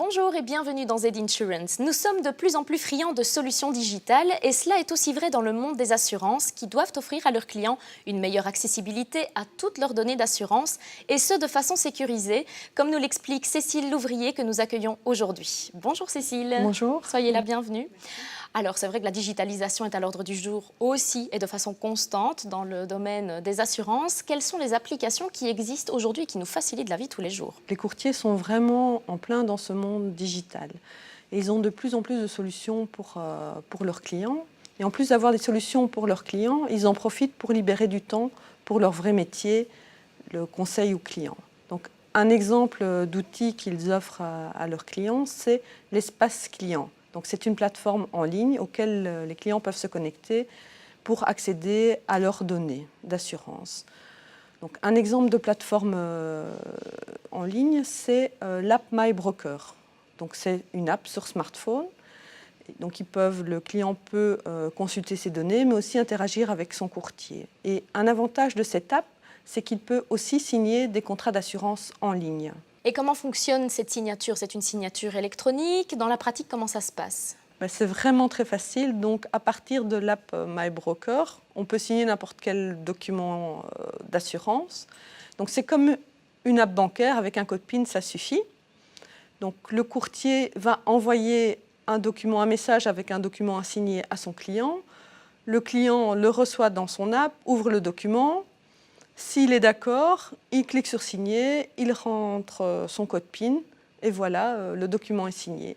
Bonjour et bienvenue dans Z Insurance. Nous sommes de plus en plus friands de solutions digitales et cela est aussi vrai dans le monde des assurances qui doivent offrir à leurs clients une meilleure accessibilité à toutes leurs données d'assurance et ce de façon sécurisée, comme nous l'explique Cécile Louvrier que nous accueillons aujourd'hui. Bonjour Cécile. Bonjour. Soyez la bienvenue. Alors c'est vrai que la digitalisation est à l'ordre du jour aussi et de façon constante dans le domaine des assurances. Quelles sont les applications qui existent aujourd'hui et qui nous facilitent la vie tous les jours? Les courtiers sont vraiment en plein dans ce monde digital. Et ils ont de plus en plus de solutions pour leurs clients. Et en plus d'avoir des solutions pour leurs clients, ils en profitent pour libérer du temps pour leur vrai métier, le conseil aux clients. Donc un exemple d'outil qu'ils offrent à leurs clients, c'est l'espace client. Donc c'est une plateforme en ligne auquel les clients peuvent se connecter pour accéder à leurs données d'assurance. Donc un exemple de plateforme en ligne, c'est l'app MyBroker. Donc c'est une app sur smartphone. Donc le client peut consulter ses données, mais aussi interagir avec son courtier. Et un avantage de cette app, c'est qu'il peut aussi signer des contrats d'assurance en ligne. Et comment fonctionne cette signature? C'est une signature électronique. Dans la pratique, comment ça se passe? C'est vraiment très facile. Donc, à partir de l'app MyBroker, on peut signer n'importe quel document d'assurance. Donc, c'est comme une app bancaire avec un code PIN, ça suffit. Donc, le courtier va envoyer un message avec un document à signer à son client. Le client le reçoit dans son app, ouvre le document. S'il est d'accord, il clique sur signer, il rentre son code PIN et voilà, le document est signé.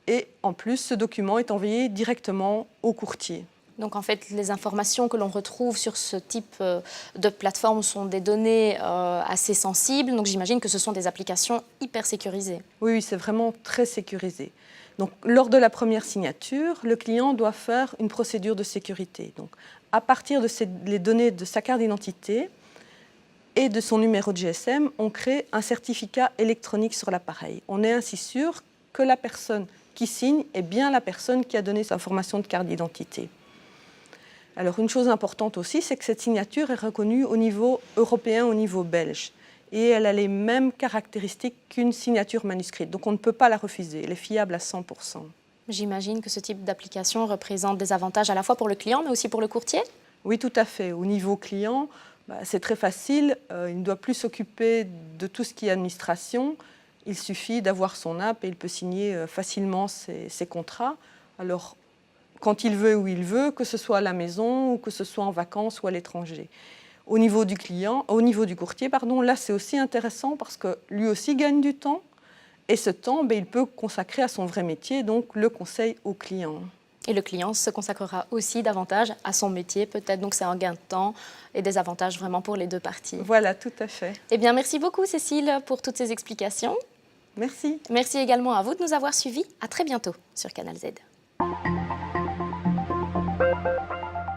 Et en plus, ce document est envoyé directement au courtier. Donc en fait, les informations que l'on retrouve sur ce type de plateforme sont des données assez sensibles. Donc j'imagine que ce sont des applications hyper sécurisées. Oui, c'est vraiment très sécurisé. Donc lors de la première signature, le client doit faire une procédure de sécurité. Donc à partir de les données de sa carte d'identité et de son numéro de GSM, on crée un certificat électronique sur l'appareil. On est ainsi sûr que la personne qui signe est bien la personne qui a donné sa information de carte d'identité. Alors une chose importante aussi, c'est que cette signature est reconnue au niveau européen, au niveau belge. Et elle a les mêmes caractéristiques qu'une signature manuscrite. Donc on ne peut pas la refuser, elle est fiable à 100%. J'imagine que ce type d'application représente des avantages à la fois pour le client, mais aussi pour le courtier? Oui, tout à fait. Au niveau client, c'est très facile. Il ne doit plus s'occuper de tout ce qui est administration. Il suffit d'avoir son app et il peut signer facilement ses contrats. Alors, quand il veut, où il veut, que ce soit à la maison ou que ce soit en vacances ou à l'étranger. Au niveau du courtier, là c'est aussi intéressant parce que lui aussi gagne du temps. Et ce temps, il peut consacrer à son vrai métier, donc le conseil au client. Et le client se consacrera aussi davantage à son métier, peut-être. Donc c'est un gain de temps et des avantages vraiment pour les deux parties. Voilà, tout à fait. Eh bien, merci beaucoup Cécile pour toutes ces explications. Merci. Merci également à vous de nous avoir suivis. À très bientôt sur Canal Z.